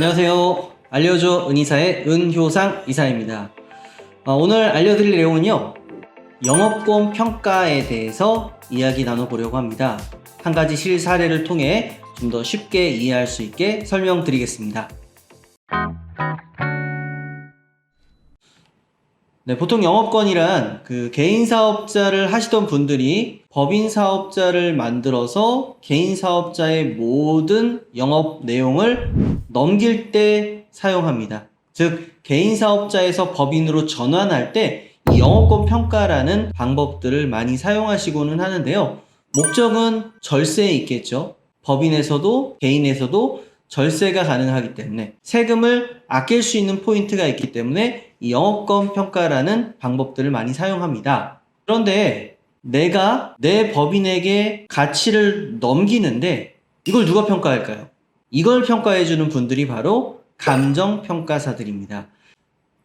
안녕하세요. 알려줘 은이사의 은효상 이사입니다. 오늘 알려드릴 내용은요, 영업권 평가에 대해서 이야기 나눠보려고 합니다. 한 가지 실사례를 통해 좀 더 쉽게 이해할 수 있게 설명드리겠습니다. 네, 보통 영업권이란 개인 사업자를 하시던 분들이 법인 사업자를 만들어서 개인 사업자의 모든 영업 내용을 넘길 때 사용합니다. 즉, 개인 사업자에서 법인으로 전환할 때 이 영업권 평가라는 방법들을 많이 사용하시고는 하는데요. 목적은 절세에 있겠죠. 법인에서도 개인에서도 절세가 가능하기 때문에 세금을 아낄 수 있는 포인트가 있기 때문에 이 영업권 평가라는 방법들을 많이 사용합니다. 그런데 내가 내 법인에게 가치를 넘기는데 이걸 누가 평가할까요? 이걸 평가해주는 분들이 바로 감정평가사들입니다.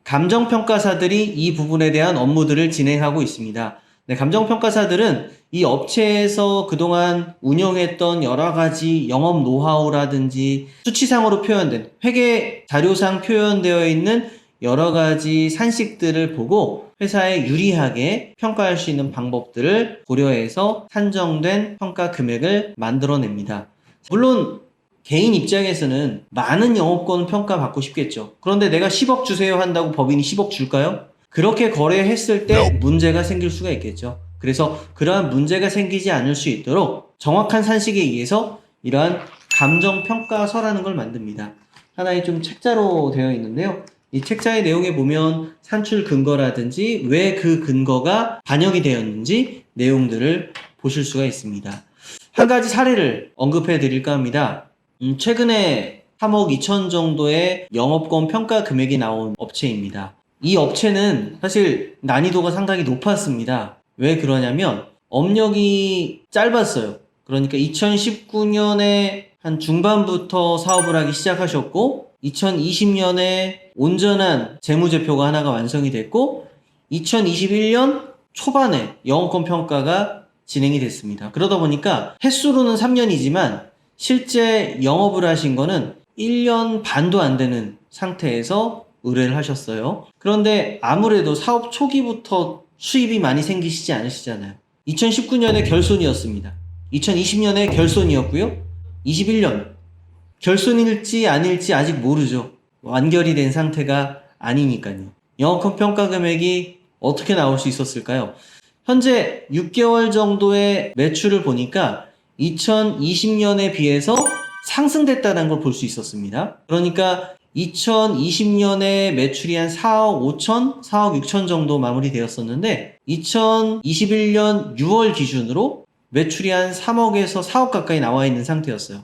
감정평가사들이 이 부분에 대한 업무들을 진행하고 있습니다. 네, 감정평가사들은 이 업체에서 그동안 운영했던 여러 가지 영업 노하우라든지 수치상으로 표현된 회계 자료상 표현되어 있는 여러 가지 산식들을 보고 회사에 유리하게 평가할 수 있는 방법들을 고려해서 산정된 평가 금액을 만들어냅니다. 물론 개인 입장에서는 많은 영업권 평가 받고 싶겠죠. 그런데 내가 10억 주세요 한다고 법인이 10억 줄까요? 그렇게 거래했을 때 문제가 생길 수가 있겠죠. 그래서 그러한 문제가 생기지 않을 수 있도록 정확한 산식에 의해서 이러한 감정평가서라는 걸 만듭니다. 하나의 좀 책자로 되어 있는데요. 이 책자의 내용에 보면 산출 근거라든지 왜 그 근거가 반영이 되었는지 내용들을 보실 수가 있습니다. 한 가지 사례를 언급해 드릴까 합니다. 최근에 3억 2천 정도의 영업권 평가 금액이 나온 업체입니다. 이 업체는 사실 난이도가 상당히 높았습니다. 왜 그러냐면 업력이 짧았어요. 그러니까 2019년에 한 중반부터 사업을 하기 시작하셨고 2020년에 온전한 재무제표가 하나가 완성이 됐고 2021년 초반에 영업권 평가가 진행이 됐습니다. 그러다 보니까 횟수로는 3년이지만 실제 영업을 하신 거는 1년 반도 안 되는 상태에서 의뢰를 하셨어요. 그런데 아무래도 사업 초기부터 수입이 많이 생기시지 않으시잖아요. 2019년에 결손이었습니다. 2020년에 결손이었고요. 21년 결손일지 아닐지 아직 모르죠. 완결이 된 상태가 아니니까요. 영업권 평가 금액이 어떻게 나올 수 있었을까요? 현재 6개월 정도의 매출을 보니까 2020년에 비해서 상승됐다는 걸 볼 수 있었습니다. 그러니까 2020년에 매출이 한 4억 5천, 4억 6천 정도 마무리되었었는데 2021년 6월 기준으로 매출이 한 3억에서 4억 가까이 나와 있는 상태였어요.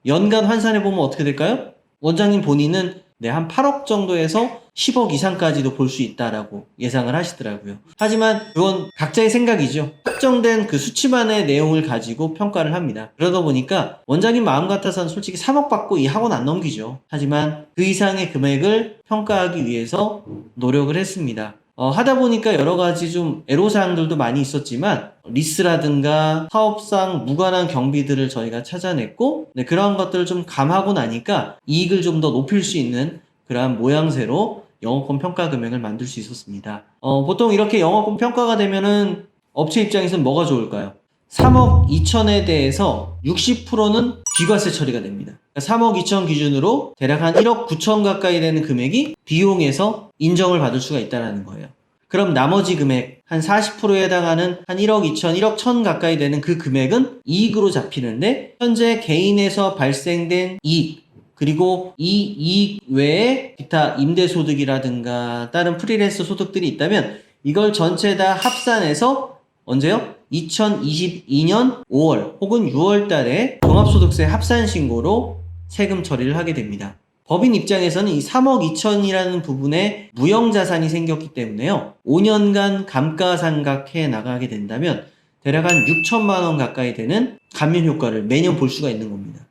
연간 환산해 보면 어떻게 될까요? 원장님 본인은 한 8억 정도에서 10억 이상까지도 볼 수 있다라고 예상을 하시더라고요. 하지만 그건 각자의 생각이죠. 특정된 그 수치만의 내용을 가지고 평가를 합니다. 그러다 보니까 원장님 마음 같아서는 솔직히 3억 받고 이 학원 안 넘기죠. 하지만 그 이상의 금액을 평가하기 위해서 노력을 했습니다. 하다 보니까 여러 가지 좀 애로사항들도 많이 있었지만 리스라든가 사업상 무관한 경비들을 저희가 찾아냈고 그러한 것들을 좀 감하고 나니까 이익을 좀 더 높일 수 있는 그러한 모양새로 영업권 평가 금액을 만들 수 있었습니다. 보통 이렇게 영업권 평가가 되면은 업체 입장에서는 뭐가 좋을까요? 3억 2천에 대해서 60%는 비과세 처리가 됩니다. 3억 2천 기준으로 대략 한 1억 9천 가까이 되는 금액이 비용에서 인정을 받을 수가 있다는 거예요. 그럼 나머지 금액 한 40%에 해당하는 한 1억 2천, 1억 1천 가까이 되는 그 금액은 이익으로 잡히는데 현재 개인에서 발생된 이익 그리고 이 이익 외에 기타 임대소득이라든가 다른 프리랜서 소득들이 있다면 이걸 전체 다 합산해서 언제요? 2022년 5월 혹은 6월 달에 종합소득세 합산신고로 세금 처리를 하게 됩니다. 법인 입장에서는 이 3억 2천이라는 부분에 무형자산이 생겼기 때문에요. 5년간 감가상각해 나가게 된다면 대략 한 6천만 원 가까이 되는 감면 효과를 매년 볼 수가 있는 겁니다.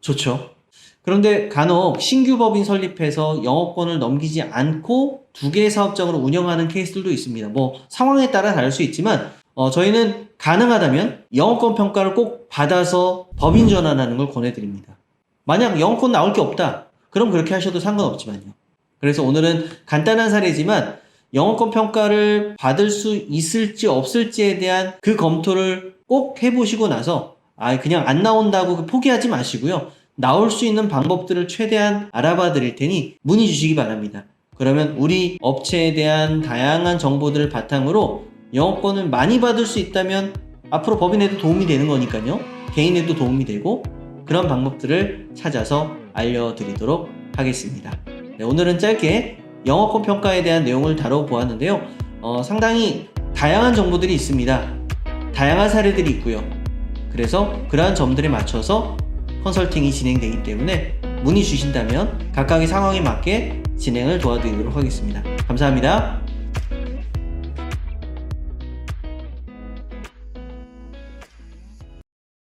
좋죠? 그런데 간혹 신규 법인 설립해서 영업권을 넘기지 않고 두 개의 사업장으로 운영하는 케이스들도 있습니다. 상황에 따라 다를 수 있지만 저희는 가능하다면 영업권 평가를 꼭 받아서 법인 전환하는 걸 권해드립니다. 만약 영업권 나올 게 없다. 그럼 그렇게 하셔도 상관없지만요. 그래서 오늘은 간단한 사례지만 영어권 평가를 받을 수 있을지 없을지에 대한 그 검토를 꼭 해보시고 나서 그냥 안 나온다고 포기하지 마시고요. 나올 수 있는 방법들을 최대한 알아봐 드릴 테니 문의 주시기 바랍니다. 그러면 우리 업체에 대한 다양한 정보들을 바탕으로 영어권을 많이 받을 수 있다면 앞으로 법인에도 도움이 되는 거니까요. 개인에도 도움이 되고 그런 방법들을 찾아서 알려드리도록 하겠습니다. 네, 오늘은 짧게 영어권 평가에 대한 내용을 다뤄보았는데요. 상당히 다양한 정보들이 있습니다. 다양한 사례들이 있고요. 그래서 그러한 점들에 맞춰서 컨설팅이 진행되기 때문에 문의 주신다면 각각의 상황에 맞게 진행을 도와드리도록 하겠습니다. 감사합니다.